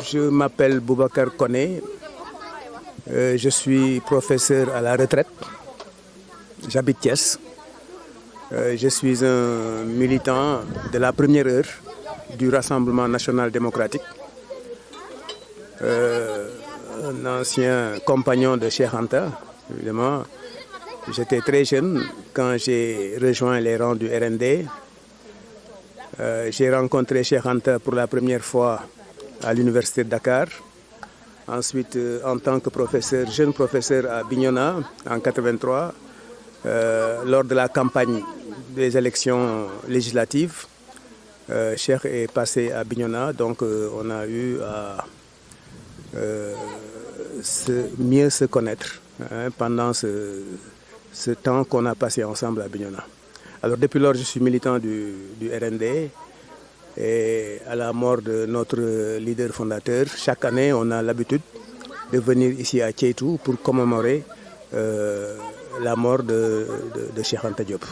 Je m'appelle Boubacar Koné, je suis professeur à la retraite, j'habite Thiès, je suis un militant de la première heure du Rassemblement national démocratique, un ancien compagnon de Cheikh Anta, évidemment. J'étais très jeune quand j'ai rejoint les rangs du RND. J'ai rencontré Cheikh Anta pour la première fois à l'université de Dakar. Ensuite, en tant que professeur, jeune professeur à Bignona en 83, lors de la campagne des élections législatives, Cheikh est passé à Bignona, donc on a eu à mieux se connaître pendant ce temps qu'on a passé ensemble à Bignona. Alors depuis lors, je suis militant du RND. Et à la mort de notre leader fondateur, chaque année, on a l'habitude de venir ici à Kétou pour commémorer la mort de Cheikh Anta Diop.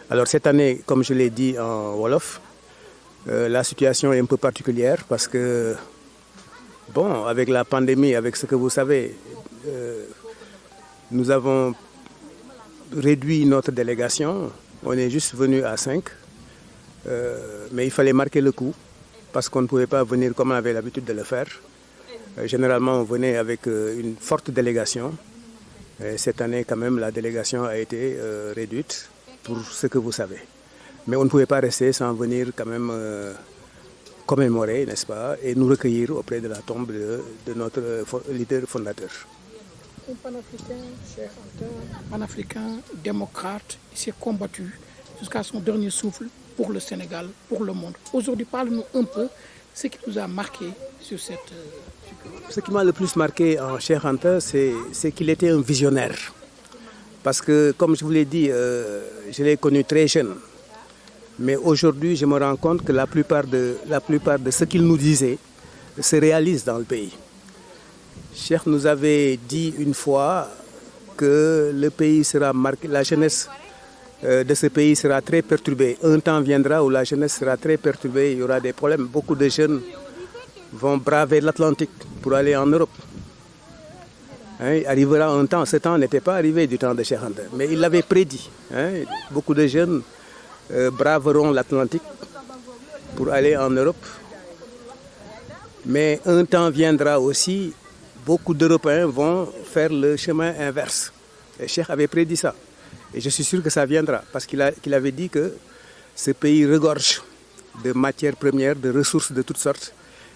Alors cette année, comme je l'ai dit en Wolof, la situation est un peu particulière parce que, bon, avec la pandémie, avec ce que vous savez, nous avons réduit notre délégation. On est juste venu à 5. Mais il fallait marquer le coup parce qu'on ne pouvait pas venir comme on avait l'habitude de le faire. Généralement, on venait avec une forte délégation. Et cette année, quand même, la délégation a été réduite pour ce que vous savez. Mais on ne pouvait pas rester sans venir quand même commémorer, n'est-ce pas, et nous recueillir auprès de la tombe de notre leader fondateur. Un panafricain, Cheikh Anta, panafricain, démocrate, il s'est combattu jusqu'à son dernier souffle pour le Sénégal, pour le monde. Aujourd'hui, parle-nous un peu ce qui nous a marqué sur cette figure. Ce qui m'a le plus marqué en Cheikh Anta, c'est qu'il était un visionnaire. Parce que, comme je vous l'ai dit, je l'ai connu très jeune. Mais aujourd'hui, je me rends compte que la plupart de ce qu'il nous disait se réalise dans le pays. Cheikh nous avait dit une fois que le pays sera marqué, la jeunesse de ce pays sera très perturbée. Un temps viendra où la jeunesse sera très perturbée, il y aura des problèmes. Beaucoup de jeunes vont braver l'Atlantique pour aller en Europe. Il arrivera un temps, ce temps n'était pas arrivé du temps de Cheikh Anta, mais il l'avait prédit. Beaucoup de jeunes braveront l'Atlantique pour aller en Europe. Mais un temps viendra aussi, beaucoup d'Européens vont faire le chemin inverse. Et Cheikh avait prédit ça. Et je suis sûr que ça viendra, parce qu'il avait dit que ce pays regorge de matières premières, de ressources de toutes sortes.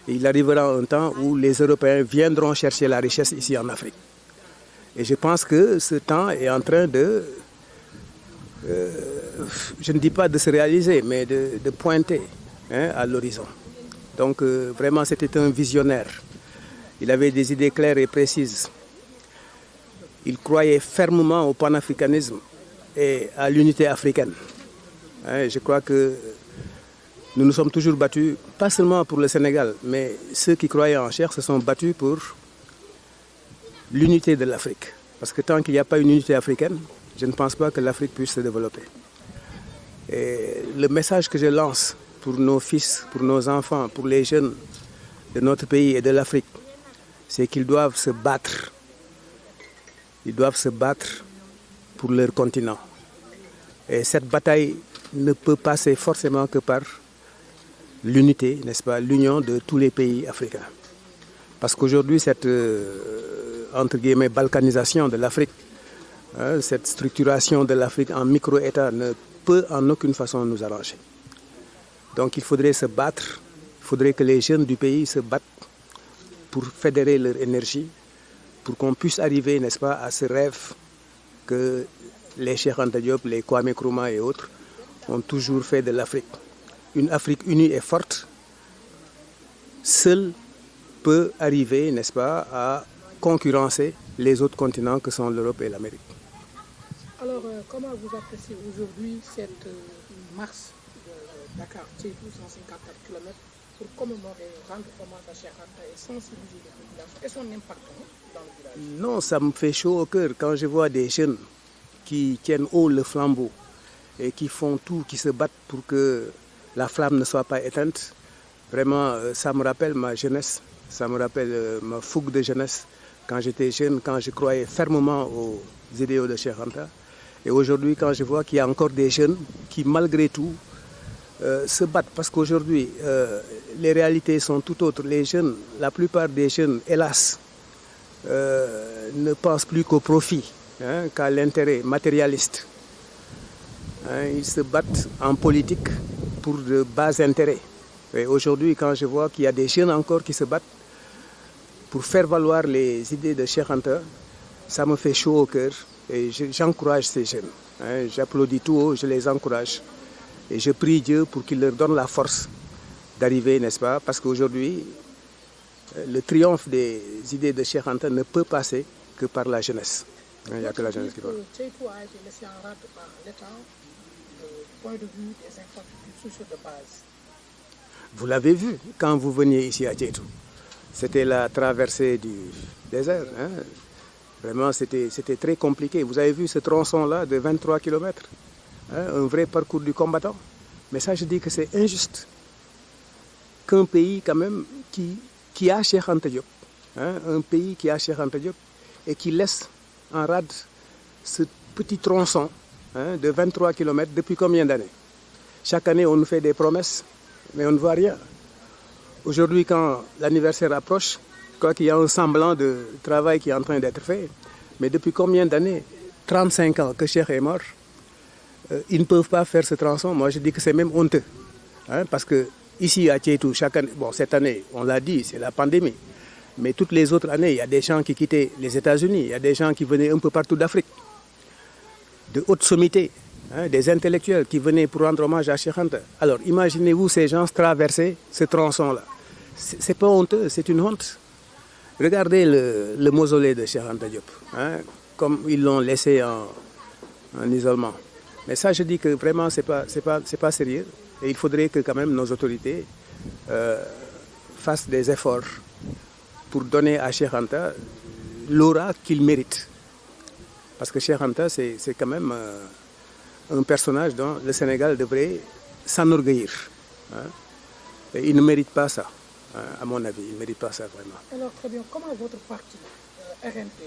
Et il arrivera un temps où les Européens viendront chercher la richesse ici en Afrique. Et je pense que ce temps est en train de, je ne dis pas de se réaliser, mais de pointer à l'horizon. Donc vraiment, c'était un visionnaire. Il avait des idées claires et précises. Il croyait fermement au panafricanisme et à l'unité africaine. Je crois que nous nous sommes toujours battus, pas seulement pour le Sénégal, mais ceux qui croyaient en Cheikh se sont battus pour l'unité de l'Afrique. Parce que tant qu'il n'y a pas une unité africaine, je ne pense pas que l'Afrique puisse se développer. Et le message que je lance pour nos fils, pour nos enfants, pour les jeunes de notre pays et de l'Afrique, c'est qu'ils doivent se battre. Ils doivent se battre pour leur continent. Et cette bataille ne peut passer forcément que par l'unité, n'est-ce pas, l'union de tous les pays africains. Parce qu'aujourd'hui, cette, entre guillemets, balkanisation de l'Afrique, cette structuration de l'Afrique en micro-État ne peut en aucune façon nous arranger. Donc il faudrait se battre, il faudrait que les jeunes du pays se battent pour fédérer leur énergie, pour qu'on puisse arriver, n'est-ce pas, à ce rêve que les Cheikh Anta Diop, les Kwame Nkrumah et autres ont toujours fait de l'Afrique. Une Afrique unie et forte, seule peut arriver, n'est-ce pas, à concurrencer les autres continents que sont l'Europe et l'Amérique. Alors, comment vous appréciez aujourd'hui cette marche de Dakar-Sédhiou, 154 km, pour commémorer, rendre hommage à Cheikh Anta et sensibiliser les populations et son impact dans le village? Non, ça me fait chaud au cœur quand je vois des jeunes qui tiennent haut le flambeau et qui font tout, qui se battent pour que la flamme ne soit pas éteinte. Vraiment, ça me rappelle ma jeunesse, ça me rappelle ma fougue de jeunesse quand j'étais jeune, quand je croyais fermement aux idéaux de Cheikh Anta. Et aujourd'hui, quand je vois qu'il y a encore des jeunes qui, malgré tout, se battent, parce qu'aujourd'hui, les réalités sont tout autres. Les jeunes, la plupart des jeunes, hélas, ne pensent plus qu'au profit, hein, qu'à l'intérêt matérialiste. Hein, ils se battent en politique pour de bas intérêts. Et aujourd'hui, quand je vois qu'il y a des jeunes encore qui se battent pour faire valoir les idées de Cheikh Anta, ça me fait chaud au cœur et j'encourage ces jeunes. Hein, j'applaudis tout haut, je les encourage. Et je prie Dieu pour qu'il leur donne la force d'arriver, n'est-ce pas? Parce qu'aujourd'hui, le triomphe des idées de Cheikh Anta ne peut passer que par la jeunesse. Il n'y a que la jeunesse qui parle. Sédhiou a été laissé en rade par l'État du point de vue des infrastructures sociales de base. Vous l'avez vu quand vous veniez ici à Sédhiou. C'était la traversée du désert. Hein? Vraiment, c'était très compliqué. Vous avez vu ce tronçon-là de 23 km, hein? Un vrai parcours du combattant. Mais ça, je dis que c'est injuste qu'un pays, quand même, qui a Cheikh Anta Diop, hein? Un pays qui a Cheikh Anta Diop et qui laisse en rade ce petit tronçon, hein, de 23 km depuis combien d'années? Chaque année, on nous fait des promesses, mais on ne voit rien. Aujourd'hui, quand l'anniversaire approche, je crois qu'il y a un semblant de travail qui est en train d'être fait. Mais depuis combien d'années? 35 ans que Cheikh est mort. Ils ne peuvent pas faire ce tronçon. Moi, je dis que c'est même honteux. Hein, parce que ici, à Sédhiou, chaque année, bon, cette année, on l'a dit, c'est la pandémie. Mais toutes les autres années, il y a des gens qui quittaient les États-Unis. Il y a des gens qui venaient un peu partout d'Afrique, de haute sommité. Hein, des intellectuels qui venaient pour rendre hommage à Cheikh Anta. Alors, imaginez-vous ces gens traverser ce tronçon-là. C'est pas honteux, c'est une honte. Regardez le mausolée de Cheikh Anta Diop, hein, comme ils l'ont laissé en isolement. Mais ça, je dis que vraiment, c'est pas sérieux. Et il faudrait que quand même nos autorités fassent des efforts pour donner à Cheikh Anta l'aura qu'il mérite. Parce que Cheikh Anta, c'est quand même un personnage dont le Sénégal devrait s'enorgueillir. Hein. Et il ne mérite pas ça, hein, à mon avis. Il ne mérite pas ça vraiment. Alors, très bien. Comment votre parti, RNP,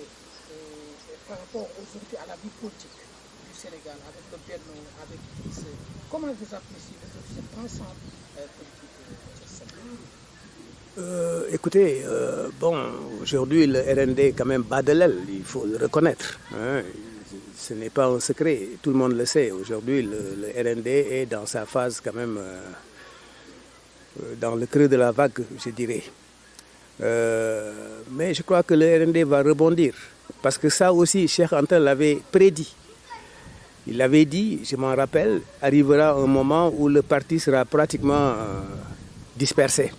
par rapport aujourd'hui à la vie politique du Sénégal, avec le Benno, avec l'ICE, comment vous appréciez cet ensemble politique? Écoutez, bon, aujourd'hui, le RND quand même bat de l'aile, il faut le reconnaître. Hein. Ce n'est pas un secret, tout le monde le sait. Aujourd'hui, le RND est dans sa phase quand même, dans le creux de la vague, je dirais. Mais je crois que le RND va rebondir. Parce que ça aussi, Cheikh Anta l'avait prédit. Il avait dit, je m'en rappelle, arrivera un moment où le parti sera pratiquement dispersé.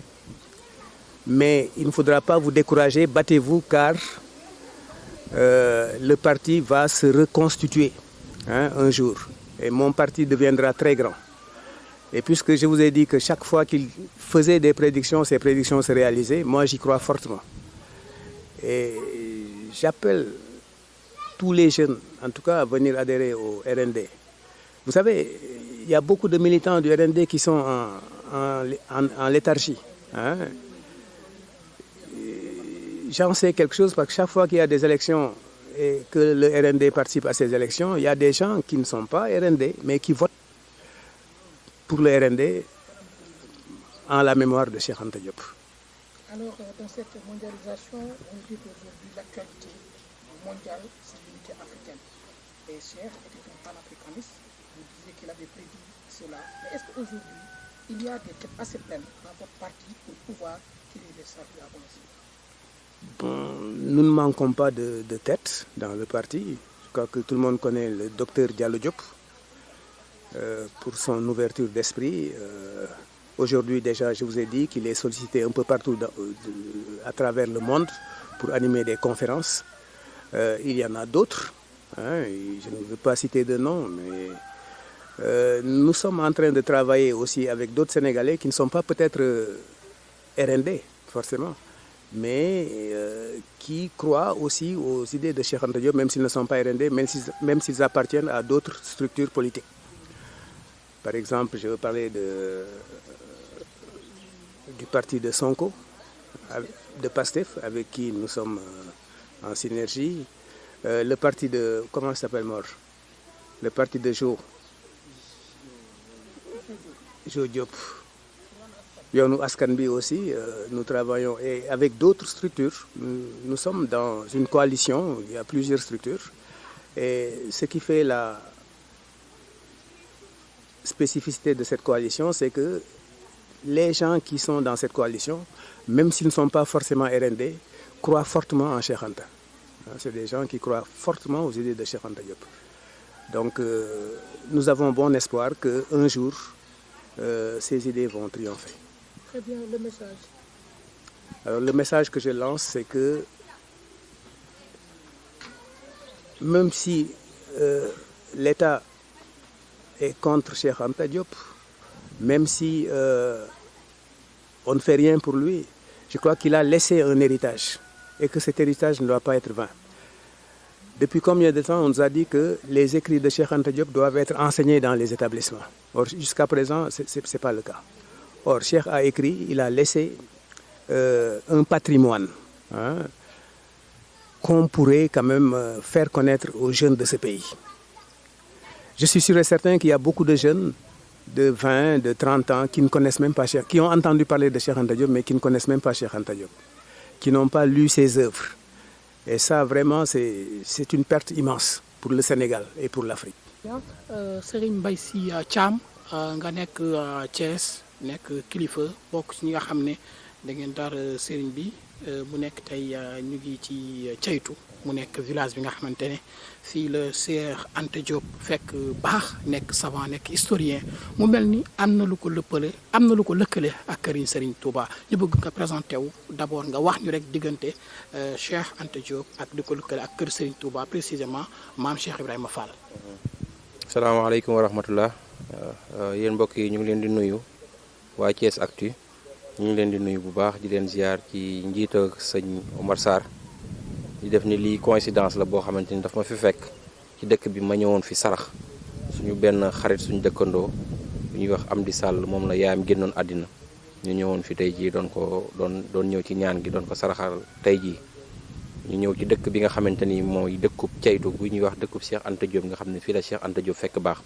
Mais il ne faudra pas vous décourager, battez-vous car le parti va se reconstituer, hein, un jour. Et mon parti deviendra très grand. Et puisque je vous ai dit que chaque fois qu'il faisait des prédictions, ces prédictions se réalisaient, moi j'y crois fortement. Et j'appelle tous les jeunes, en tout cas, à venir adhérer au RND. Vous savez, il y a beaucoup de militants du RND qui sont en léthargie. Hein. J'en sais quelque chose parce que chaque fois qu'il y a des élections et que le RND participe à ces élections, il y a des gens qui ne sont pas RND, mais qui votent pour le RND en la mémoire de Cheikh Anta Diop. Alors, dans cette mondialisation, on dit qu'aujourd'hui, l'actualité mondiale, c'est l'unité africaine. Et Cheikh était un panafricaniste, vous disiez qu'il avait prédit cela. Mais est-ce qu'aujourd'hui, il y a des têtes assez pleines dans votre parti pour pouvoir tirer les sables à bon escient? Bon, nous ne manquons pas de tête dans le parti. Je crois que tout le monde connaît le docteur Diallo Diop pour son ouverture d'esprit. Aujourd'hui déjà, je vous ai dit qu'il est sollicité un peu partout à travers le monde pour animer des conférences. Il y en a d'autres, hein, et je ne veux pas citer de nom, mais nous sommes en train de travailler aussi avec d'autres Sénégalais qui ne sont pas peut-être RND, forcément, mais qui croient aussi aux idées de Cheikh Anta Diop, même s'ils ne sont pas RND, même s'ils appartiennent à d'autres structures politiques. Par exemple, je veux parler du parti de Sonko, de PASTEF, avec qui nous sommes en synergie. Le parti de, comment ça s'appelle, Mor? Le parti de Jo Diop. Yoonu Askan Bi aussi, nous travaillons et avec d'autres structures. Nous sommes dans une coalition, il y a plusieurs structures. Et ce qui fait la spécificité de cette coalition, c'est que les gens qui sont dans cette coalition, même s'ils ne sont pas forcément RND, croient fortement en Cheikh Anta. C'est des gens qui croient fortement aux idées de Cheikh Anta Diop. Donc nous avons bon espoir qu'un jour, ces idées vont triompher. Très bien, le message. Alors le message que je lance, c'est que même si l'État est contre Cheikh Anta Diop, même si on ne fait rien pour lui, je crois qu'il a laissé un héritage et que cet héritage ne doit pas être vain. Depuis combien de temps on nous a dit que les écrits de Cheikh Anta Diop doivent être enseignés dans les établissements? Or, jusqu'à présent, ce n'est pas le cas. Or, Cheikh a écrit, il a laissé un patrimoine qu'on pourrait quand même faire connaître aux jeunes de ce pays. Je suis sûr et certain qu'il y a beaucoup de jeunes de 20, de 30 ans qui ne connaissent même pas Cheikh, qui ont entendu parler de Cheikh Anta Diop, mais qui ne connaissent même pas Cheikh Anta Diop, qui n'ont pas lu ses œuvres. Et ça, vraiment, c'est une perte immense pour le Sénégal et pour l'Afrique. Serigne Mbaye Sy Thiam nga nekk Thiès nekk kilifa bokk ci ñi nga xam ne da ngeen dar Serigne bi mu nekk tey ñu ngi ci Ceytu mu nekk village bi nga xamante ne fii la Cheikh Anta Diop fekk baax nekk savant nekk historien mu mel ni am na lu ko lëkkale ak këriñ Serigne Touba ñu bëgg nga présenté wu d'abord nga wax ñu rek diggante Cheikh Anta Diop ak di ko lëkkale ak kër Serigne Touba précisément maam Cheikh Ibrahima Fall. salaamaaleykum wa rahmatullah yéen mbokk yi ñu ngi leen di nuyu waa Thiès Actu ñu ngi leen di nuyu bu baax di leen ziar ci njiita sëñ Omar Sarr di def ni lii coïncidence la boo xamante ni daf ma fi fekk ci dëkk bi ma ñëwoon fi sarax suñu benn xarit suñu dëkkandoo bu ñuy wax Amdi Sall moom la yaayam génnoon àddina ñu ñëwoon fi tey jii doon ñëw ci ñaan gi doon ko saraxal tey jii ñu ñëw ci dëkk bi nga xamante ni mooy dëkkub Ceytu bu ñuy wax dëkkub Cheikh Anta Diop nga xam ne fii la Cheikh Anta Diop fekk baax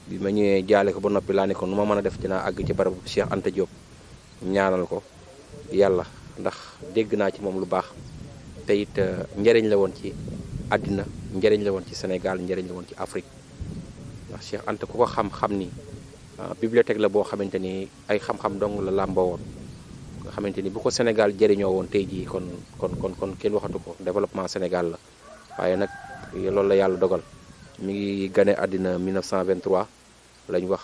bi ma ñëwee jaale ko ba noppi laa ne ko nu ma mën a def dinaa àgg ci barabu Cheikh Anta Diop ñaanal ko yàlla ndax dégg naa ci moom lu baax te it njëriñ la woon ci àddina njëriñ la woon ci Sénégal njëriñ la woon ci Afrique ndax Cheikh Anta ku ko xam-xam ni bibliothèque la boo xamante ni ay xam-xam dong la làmboo woon nga xamante ni bu ko Sénégal jëriñoo woon tey jii kon kenn waxatu ko développement Sénégal la waaye nag loolu la yàlla dogal mi ngi gane àddina 1923 lañ wax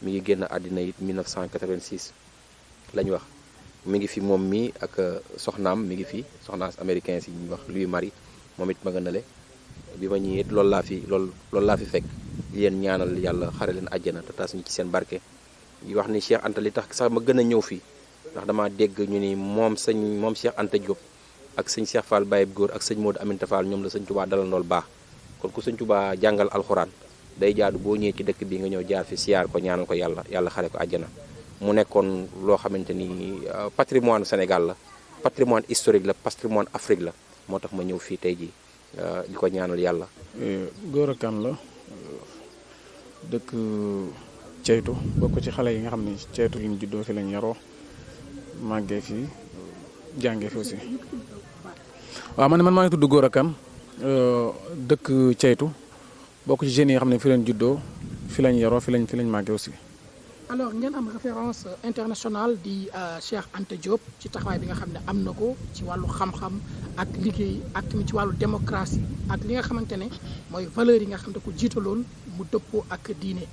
mi ngi génn àddina it 1986 lañ wax mi ngi fi moom mi ak soxnaam mi ngi fi soxnaas américain si ñuy wax Louis Marie moom it ma nga nale bi ma ñëwee it loolu laa fi fekk yéen ñaanal yàlla xare leen àjjana te taas ñu ci seen barke yi wax ni Cheikh Anta li tax sax ma gën a ñëw fii ndax dama dégg ñu ni moom Cheikh Anta Diop ak sëñ Cheikh Fall Baye Góor ak sëñ Modou Aminta Fall ñoom la sëñ Touba dalal ndool baax kon ku sëñ Touba jàngal alxuraan day jaadu boo ñëwee ci dëkk bi nga ñëw jaar fi siyaar ko ñaanal ko yàlla xare ko àjjana mu nekkoon loo xamante ni patrimoine Sénégal la patrimoine historique la patrimoine Afrique la moo tax ma ñëw fii tey jii di ko ñaanal yàlla. Gora Kane la dëkk Ceytu bokk ci xale yi nga xam ne Ceytu lañ juddoo fi lañ yaroo màggee fii jàngee fi aussi. waaw man maa ngi tudd Gora Kane dëkk Ceytu bokk ci jeunes yi nga xam ne fi lañ juddoo fi lañ yaroo fi lañ màggee aussi. alors ngeen am référence internationale di Cheikh Anta Diop ci taxawaay bi nga xam ne am na ko ci wàllu xam-xam ak liggéey ak tamit ci wàllu démocratie ak li nga xamante ne mooy valeurs yi nga xam ne ko jiitaloon mu dëppoo ak diine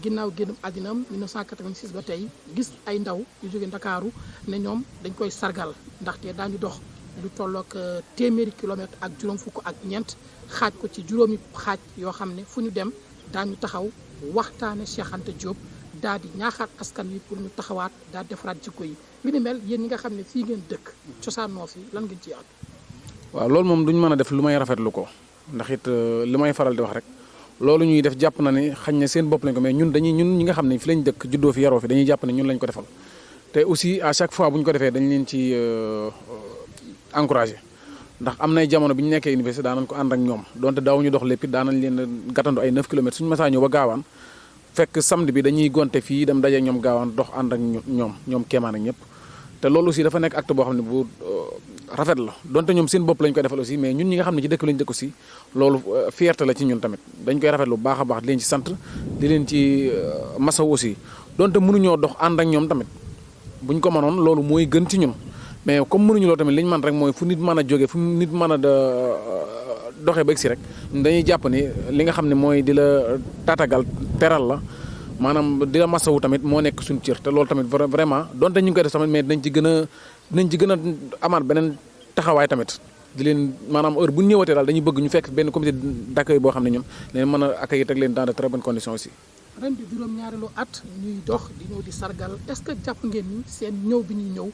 ginnaaw génn àddinam 1986 ba tey gis ay ndaw yu jóge Ndakaaru ne ñoom dañ koy sargal ndaxte daañu dox lu tollook téeméeri kilomètre ak juróom fukk ak ñeent xaaj ko ci juróomi xaaj yoo xam ne fu ñu dem daañu taxaw waxtaane Cheikh Anta Diop daal di ñaaxaat askan wi pour ñu taxawaat daal defaraat jikko yi li ni mel yéen ñi nga xam ne fii ngeen dëkk cosaanoo fi lan ngeen ciy àddu. waaw loolu moom duñ mën a def lu may rafetlu ko ndax it li may faral di wax rek loolu ñuy def jàpp na ne xañ na seen bopp lañ ko mais ñun ñi nga xam ne fi lañ dëkk juddoo fi yaroo fi dañuy jàpp ne ñun lañ ko defal te aussi à chaque fois bu ñu ko defee dañ leen ci encouragé ndax am nay jamono bi ñu nekkee université daanañ ko ànd ak ñoom donte daawuñu dox lépp daanañ leen gàttandu ay 9 kilomètres suñu masaa ñëw ba gaawaan fekk samedi bi dañuy gonte fii dem daje ñoom gaawaan dox ànd ak ñoom kéemaan ak ñëpp te loolu aussi dafa nekk acte boo xam ne bu rafet la donte ñoom seen bopp lañ koy defal aussi mais ñun ñi nga xam ne ci dëkk lañ dëkk aussi loolu fierté la ci ñun tamit dañ koy rafetlu bu baax a baax di leen ci sant di leen ci masaw aussi donte mënuñoo dox ànd ak ñoom tamit buñ ko mënoon loolu mooy gën ci ñun mais comme mënuñu loolu tamit li ñu mën rek mooy fu nit mën a jóge fu nit mën a doxee ba egsi rek dañuy jàpp ni li nga xam ne mooy di la tatagal teral la maanaam di la masawu tamit moo nekk suñu cër te loolu tamit vraiment donte ñu ngi koy def tamit mais dinañ ci gën a amaat beneen taxawaay tamit di leen maanaam heure bu ñu ñëwatee daal dañuy bëgg ñu fekk benn comité d'accueil boo xam ne ñoom leen mën a accueillir teg leen dans de très bonnes conditions aussi. ren di juróom-ñaareelu at ñuy dox di ñëw di sargal est-ce que jàpp ngeen ni seen ñëw bi ñuy ñëw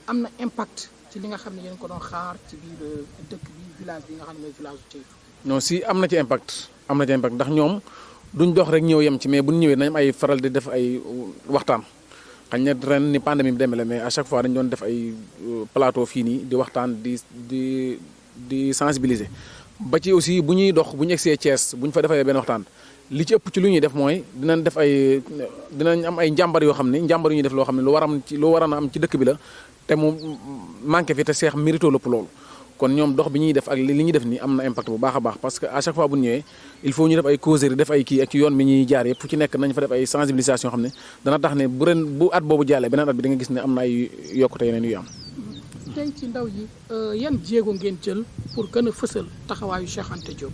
am na impact ci li nga xam ne yéen ko doon xaar ci biir dëkk bi village bi nga xam ne mooy village bu Ceytu. non si am na ci impact ndax ñoom duñ dox rek ñëw yem ci mais bu ñu ñëwee nañ ay faral di def ay waxtaan xañ na ren ni pandémie bi demee la mais à chaque fois dañ doon def ay plateau fii nii di waxtaan di sensibiliser ba ci aussi bu ñuy dox bu ñu egsee Thiès bu ñu fa defee benn waxtaan li ci ëpp ci lu ñuy def mooy dinañ am ay njàmbar yoo xam ne njàmbar yu ñuy def loo xam ne lu war a am ci dëkk bi la te mu manqué fi te seex mérito lépp loolu kon ñoom dox bi ñuy def ak li ñuy def nii am na impact bu baax a baax parce que à chaque fois bu ñu ñëwee il faut ñu def ay causeries def ay kii ak ci yoon bi ñuy jaar yëpp fu ci nekk nañ fa def ay sensibilisation xam ne dana tax ne bu at boobu jàllee beneen at bi da nga gis ne am na ay yokkute yeneen yu am. tey ci ndaw yi yan jéego ngeen jël pour gën a fësal taxawaayu Cheikh Anta Diop.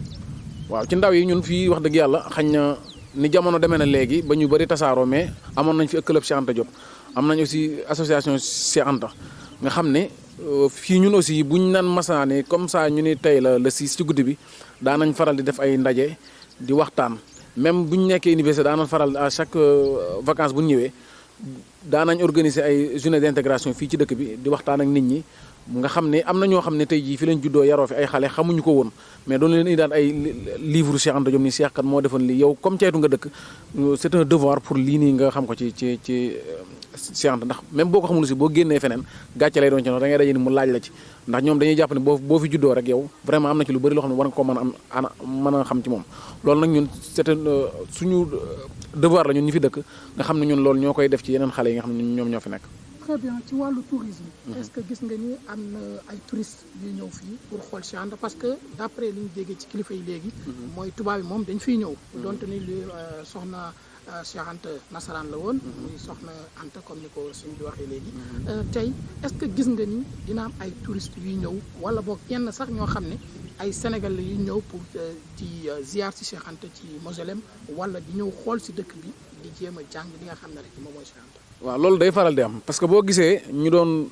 waaw ci ndaw yi ñun fii wax dëgg yàlla xañ na ni jamono demee na léegi ba ñu bëri tasaaroo mais amoon nañ fi club Cheikh Anta Diop am nañ aussi association Cheikh Anta nga xam ne fii ñun aussi buñ naan masaane comme ça ñu ni tey la le 6 ci guddi bi daanañ faral di def ay ndaje di waxtaan même buñ nekkee université daanañ faral à chaque vacances bu ñu ñëwee daanañ organiser ay journée d'intégration fii ci dëkk bi di waxtaan ak nit ñi nga xam ne am na ñoo xam ne tey jii fi lañ juddoo yaroo fi ay xale xamuñu ko woon mais doon leen indi daan ay livre Cheikh Anta Diop ni Cheikh kat moo defoon lii yow comme Ceytu nga dëkk c'est un devoir pour lii nii nga xam ko ci Cheikh Anta ndax même boo ko xamul si boo génnee feneen gàcce lay doon ci ndax da ngay daje ni mu laaj la ci ndax ñoom dañuy jàpp ne boo fi juddoo rek yow vraiment am na ci lu bëri loo xam ne war nga ko mën a xam ci moom loolu nag ñun c'est suñu devoir la ñun ñu fi dëkk nga xam ne ñun loolu ñoo koy def ci yeneen xale yi nga xam ne ñoom ñoo fi nekk. très bien ci wàllu tourisme. est-ce que gis nga ni am na ay touristes yuy ñëw fii pour xool Cheikh Anta parce que d'après li ñu déggee ci kilifa yi léegi. mooy tubaab yi moom dañ fiy ñëw. donte ni li soxna Cheikh Anta nasaraan la woon. muy soxna Anta comme ni ko suñ bi waxee léegi. tey est-ce que gis nga ni dina am ay touristes yuy ñëw wala boog yenn sax ñoo xam ne ay Sénégalais yuy ñëw pour di ziar ci Cheikh Anta ci mausolée wala di ñëw xool ci dëkk bi di jéem a jàng li nga xam ne rek moom mooy Cheikh Anta. waaw loolu day faral di am parce que boo gisee ñu doon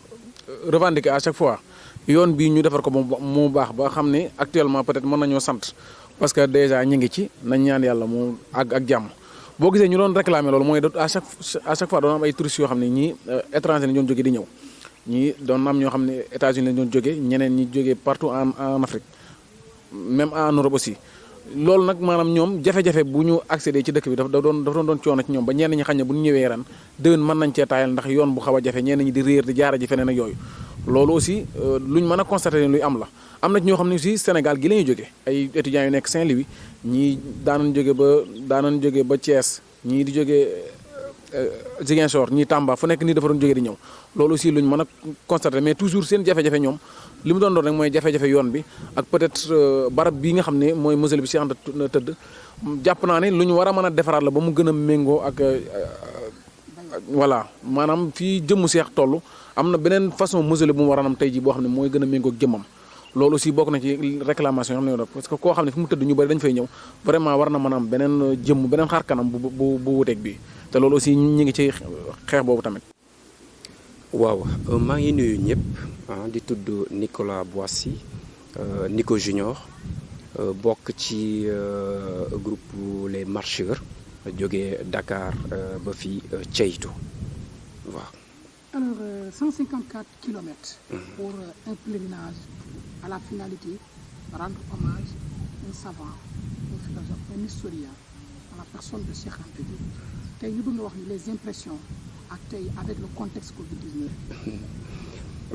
revendiquer à chaque fois yoon bii ñu defar ko mu baax ba xam ne actuellement peut-être mën nañoo sant parce que déjà ñu ngi ci nañ ñaan yàlla mu àgg ak jàmm boo gisee ñu doon réclamer loolu mooy à chaque fois doon am ay touristes yoo xam ne ñii étranger lañ doon jógee di ñëw ñii doon am ñoo xam ne États-Unis lañ doon jógee ñeneen ñi jógee partout en Afrique même en Europe aussi. loolu nag maanaam ñoom jafe-jafe bu ñu accéder ci dëkk bi dafa doon coono ci ñoom ba ñenn ñi xañ ne bu ñu ñëwee ren déwén mën nañ cee taayal ndax yoon bu xaw a jafe ñenn ñi di réer di jaara ji feneen ak yooyu loolu aussi luñ mën a constater luy am la am na ci ñoo xam ne aussi Sénégal gi la ñuy jóge ay étudiants yu nekk Saint-Louis ñii daanañ jóge ba Thiès ñii di jóge Ziguinchor ñii Tamba fu nekk nii dafa doon jóge di ñëw loolu aussi luñ mën a constater mais toujours seen jafe-jafe ñoom li mu doon rek mooy jafe-jafe yoon bi ak peut-être barab bii nga xam ne mooy mausolée bi Cheikh Anta tëdd jàpp naa ne lu ñu war a mën a defaraat la ba mu gën a méngoo ak voilà maanaam fii jëmmu Cheikh toll am na beneen façon mausolée bu mu war a am tey jii boo xam ne mooy gën a méngoo ak jëmmam loolu aussi bokk na ci réclamation yoo xam ne parce que koo xam ne fi mu tëdd ñu bëri dañu fay ñëw vraiment war na mën a am beneen jëmm beneen xaar kanam bu wuteeg bii te loolu aussi ñi ngi ci xeex boobu tamit. waaw maa ngi nuyu ñëpp di tudd Nicolas Boissy Nico Junior bokk ci groupe les marcheurs jógee Dakar ba fi Ceytu waaw. Alors 154 kilomètres pour un pèlerinage à la finalité rendre hommage à un savant, un philosophe, un historien à la personne de Cheikh Anta Diop tey ñu bëgg wax ni les impressions ak tey avec le contexte Covid-19.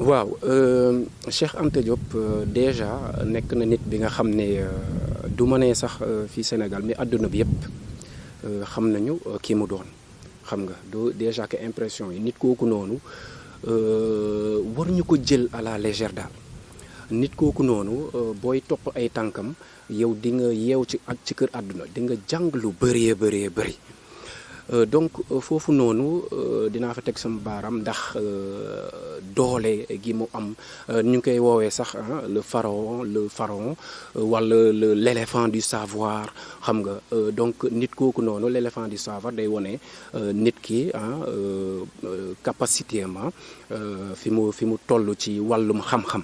waaw Cheikh Anta Diop déjà nekk na nit bi nga xam ne du ma nee sax fii Sénégal mais àdduna bi yëpp xam nañu kii mu doon xam nga do déjà que impression yi nit kooku noonu war ñu ko jël à la légère daal nit kooku noonu booy topp ay tànkam yow di nga yeew ci kër àdduna di nga jàng lu bëree bëri. Donc foofu noonu dinaa fa teg sama baaraam ndax doole gi mu am ñu ngi koy woowee sax le pharaon wala l'éléphant du savoir xam nga donc nit kooku noonu l'éléphant du savoir day wone nit ki capacité ma fi mu toll ci wàllum xam-xam.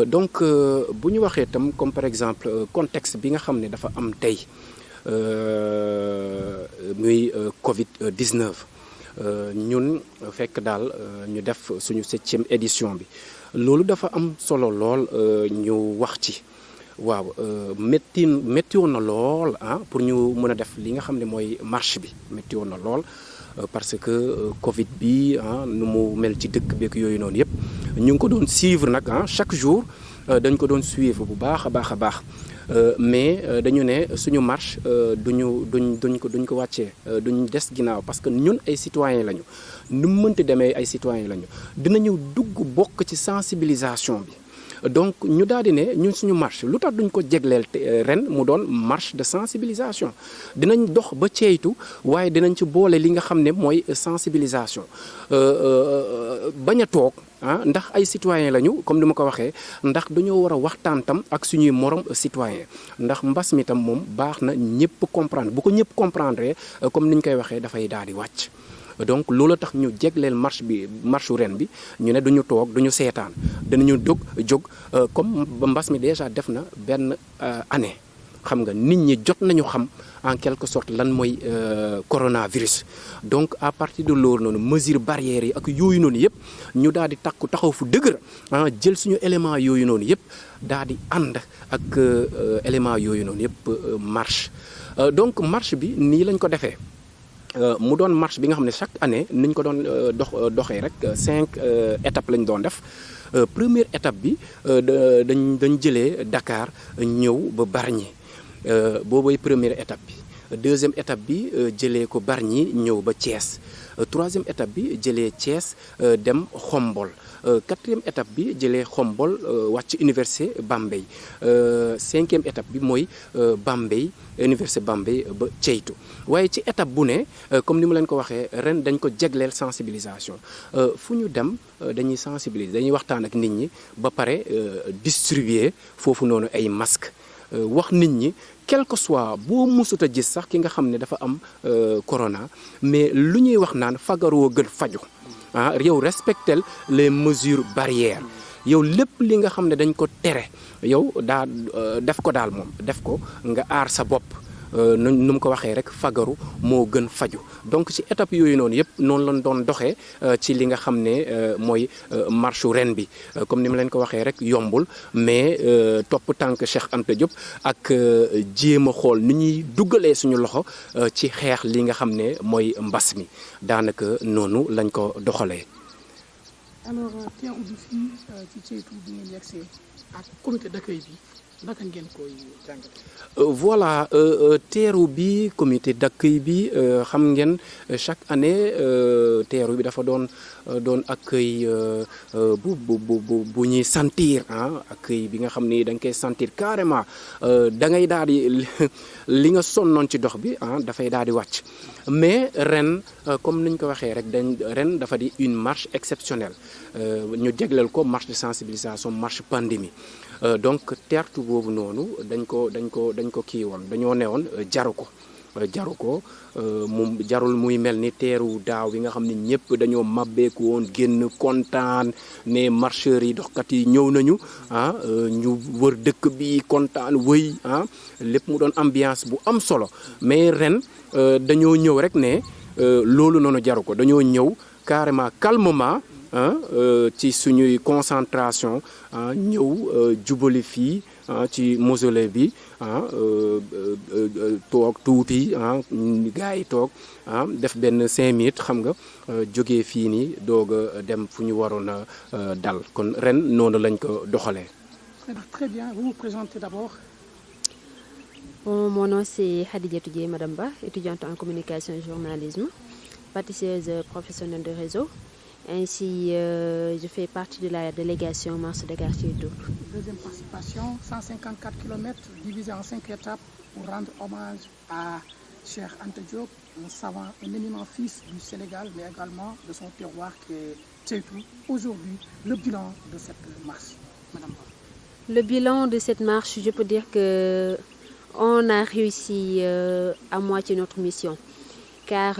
Donc bu ñu waxee tam comme par exemple contexte bi nga xam ne dafa am tey. Muy Covid 19 ñun fekk daal ñu def suñu 7e édition bi loolu dafa am solo lool ñu wax ci waaw métti woon na lool pour ñu mën a def li nga xam ne mooy marche bi métti woon na lool parce que Covid bi nu mu mel ci dëkk beeg yooyu noonu yëpp ñu ngi ko doon suivre nag chaque jour dañ ko doon suivre bu baax a baax. Mais dañu ne suñu marche duñ ko wàccee duñ des ginnaaw parce que ñun ay citoyens lañu nu mu mënti demee ay citoyens lañu dinañu dugg bokk ci sensibilisation bi donc ñu daal di ne ñun suñu marche lu tax duñ ko jegleel ren mu doon marche de sensibilisation dinañ dox ba Ceytu waaye dinañ ci boole li nga xam ne mooy sensibilisation bañ a toog ndax ay citoyens lañu comme ni ma ko waxee ndax dañoo war a waxtaan tam ak suñuy morom citoyen ndax mbas mi tam moom baax na ñëpp comprendre bu ko ñëpp comprendre comme ni ñu koy waxee dafay daal di wàcc. Donc loolu tax ñu jegleel marche ren bi ñu ne duñu toog duñu seetaan danañu jóg comme mbas mi déjà def na benn année xam nga nit ñi jot nañu xam en quelque sorte lan mooy coronavirus. Donc à partir de loolu noonu mesure barrières yi ak yooyu noonu yëpp ñu daal di taxaw fu dëgër jël suñu élément yooyu noonu yëpp daal di ànd ak élément yooyu noonu yëpp marche donc marche bi nii lañ ko defee. Mu doon marche bi nga xam ne chaque année niñ ko doon doxee rek 5 étapes lañ doon def première étape bi dañ jëlee Dakar ñëw ba Bargny boobooy première étape bi deuxième étape bi jëlee ko Bargny ñëw ba Thiès troisième étape bi jëlee Thiès dem Xombol quatrième étape bi jëlee Xombol wàcc université Bambey cinquième étape bi mooy Bambey université Bambey ba Ceytu waaye ci étape bu ne comme ni ma leen ko waxee ren dañ ko jegleel sensibilisation fu ñu dem dañuy sensibiliser dañuy waxtaan ak nit ñi ba pare distribuer foofu noonu ay masques wax nit ñi quel que soit boo mësut a gis sax ki nga xam ne dafa am corona mais lu ñuy wax naan fagaroo gën faju yow respectel les mesures barrières yow lépp li nga xam ne dañ ko tere yow daa def ko daal moom def ko nga aar sa bopp nu mu ko waxee rek fagaru moo gën faju donc ci étape yooyu noonu yëpp noonu lañ doon doxee ci li nga xam ne mooy marche ren bi comme ni ma leen ko waxee rek yombul mais topp tànk Cheikh Anta Diop ak jéem a xool ni ñuy duggalee suñu loxo ci xeex li nga xam ne mooy mbas mi daanaka noonu lañ ko doxalee. Alors teeru bi fii ci Ceytu bi ngeen yegsee ak comité d'accueil bi naka ngeen koy jàngate. Voilà teeru bi comité d'accueil bi xam ngeen chaque année teeru bi dafa doon accueil bu ñuy sentir accueil bi nga xam ni da nga koy sentir carrément da ngay daal di li nga sonnoon ci dox bi dafay daal di wàcc mais ren comme niñ ko waxee rek ren dafa di une marche exceptionnelle ñu jégleel ko marche de sensibilisation marche pandémie donc teertu boobu noonu dañ ko kii woon dañoo newoon jaru ko jaru ko moom jarul muy mel ni teeru daaw bi nga xam ne ñëpp dañoo mabbeeku woon génn kontaan ne marcheurs yi doxkat yi ñëw nañu ñu wër dëkk bi kontaan wëy lépp mu doon ambiance bu am solo mais ren dañoo ñëw rek ne loolu noonu jaru ko dañoo ñëw carrément calmement ci suñuy concentration ñëw jubali fii ci mausolée bi toog tuuti gars yi toog def benn 5 minutes xam nga jógee fii nii doog a dem fu ñu waroon a dal kon ren noonu lañ ko doxalee. Très bien, vous vous présentez d'abord. Bon, mon nom c'est Khadijatou Dieye Madame Ba, étudiante en communication et journalisme, pâtisseuse professionnelle de réseau. Ainsi, je fais partie de la délégation Mars de Quartier Tour. Deuxième participation, 154 km divisé en 5 étapes pour rendre hommage à Cheikh Anta Diop, un savant, un éminent fils du Sénégal, mais également de son terroir qui est Tchétou. Aujourd'hui, le bilan de cette marche, Madame Ba. Le bilan de cette marche, je peux dire que on a réussi à moitié notre mission. Car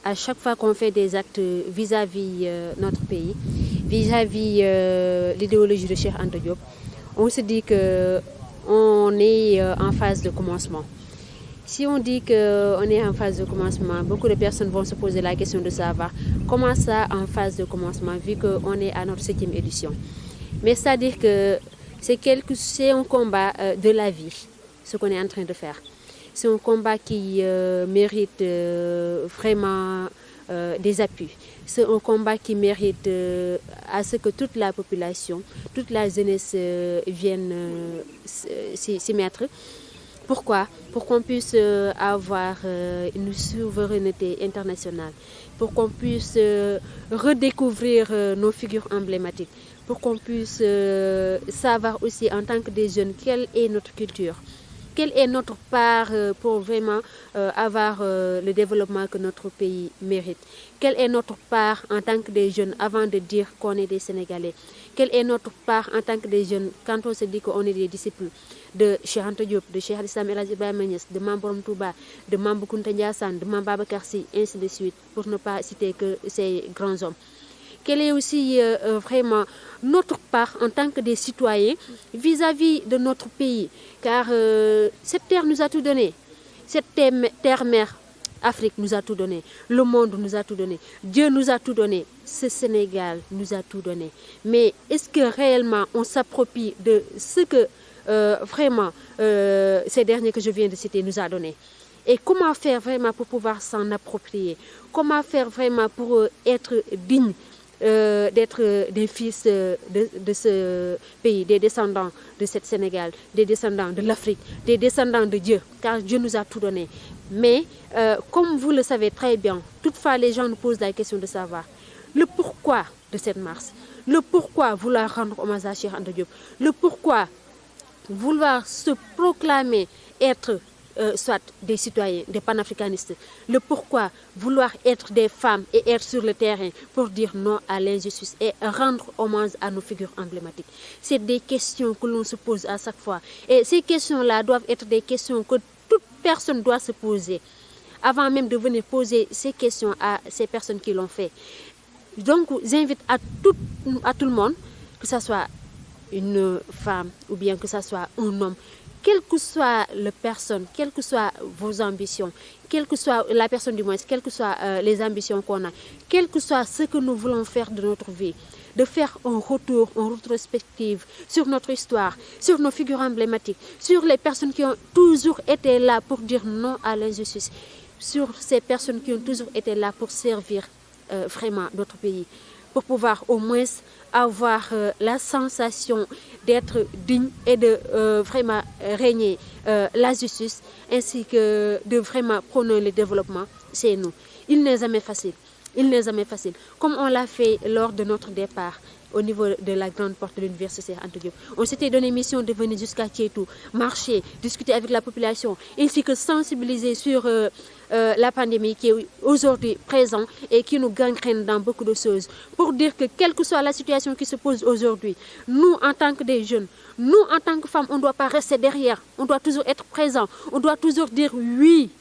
à chaque fois qu'on fait des actes vis-à-vis notre pays, vis-à-vis l'idéologie de Cheikh Anta Diop, on se dit qu'on est en phase de commencement. Si on dit qu'on est en phase de commencement, beaucoup de personnes vont se poser la question de savoir comment ça en phase de commencement, vu qu'on est à notre 7e édition. Mais c'est-à-dire que c'est un combat de la vie, ce qu'on est en train de faire. C'est un combat qui mérite vraiment des appuis. C'est un combat qui mérite à ce que toute la population, toute la jeunesse vienne s'y mettre. Pourquoi? Pour qu'on puisse avoir une souveraineté internationale, pour qu'on puisse redécouvrir nos figures emblématiques, pour qu'on puisse savoir aussi en tant que des jeunes quelle est notre culture. Quelle est notre part pour vraiment avoir le développement que notre pays mérite? Quelle est notre part en tant que des jeunes avant de dire qu'on est des Sénégalais? Quelle est notre part en tant que des jeunes quand on se dit qu'on est des disciples de Cheikh Anta Diop, de Cheikh Al-Islam El Hadji Ibrahima Niass, de Mame Borom Touba, de Mame Bou Kounta Ndiassane, de Mame Babacar Sy, ainsi de suite, pour ne pas citer que ces grands hommes? Quelle est aussi vraiment notre part en tant que des citoyens vis-à-vis de notre pays? Car cette terre nous a tout donné. Cette terre-mère, Afrique nous a tout donné. Le monde nous a tout donné. Dieu nous a tout donné. Ce Sénégal nous a tout donné. Mais est-ce que réellement on s'approprie de ce que vraiment ces derniers que je viens de citer nous a donné? Et comment faire vraiment pour pouvoir s'en approprier? Comment faire vraiment pour être digne d'être des fils de ce pays, des descendants de ce Sénégal, des descendants de l'Afrique, des descendants de Dieu, car Dieu nous a tout donné. Mais comme vous le savez très bien, toutefois les gens nous posent la question de savoir le pourquoi de cette marche, le pourquoi vouloir rendre hommage à Cheikh Anta Diop, le pourquoi vouloir se proclamer être soit des citoyens, des panafricanistes, le pourquoi vouloir être des femmes et être sur le terrain pour dire non à l'injustice et rendre hommage à nos figures emblématiques. C'est des questions que l'on se pose à chaque fois. Et ces questions-là doivent être des questions que toute personne doit se poser avant même de venir poser ces questions à ces personnes qui l'ont fait. Donc, j'invite à tout le monde, que ce soit une femme ou bien que ce soit un homme, quelle que soit la personne, quelles que soient vos ambitions, quelle que soit la personne du moins, quelles que soient les ambitions qu'on a, quel que soit ce que nous voulons faire de notre vie, de faire un retour, une rétrospective sur notre histoire, sur nos figures emblématiques, sur les personnes qui ont toujours été là pour dire non à l'injustice, sur ces personnes qui ont toujours été là pour servir vraiment notre pays, pour pouvoir au moins avoir la sensation d'être digne et de vraiment régner la justice, ainsi que de vraiment prôner le développement, c'est nous. Il n'est jamais facile. Il n'est jamais facile. Comme on l'a fait lors de notre départ au niveau de la grande porte de l'université Anta Diop. On s'était donné mission de venir jusqu'à Tchétou, marcher, discuter avec la population, ainsi que sensibiliser sur la pandémie qui est aujourd'hui présente et qui nous gangrène dans beaucoup de choses. Pour dire que quelle que soit la situation qui se pose aujourd'hui, nous en tant que des jeunes, nous en tant que femmes, on ne doit pas rester derrière, on doit toujours être présent, on doit toujours dire oui.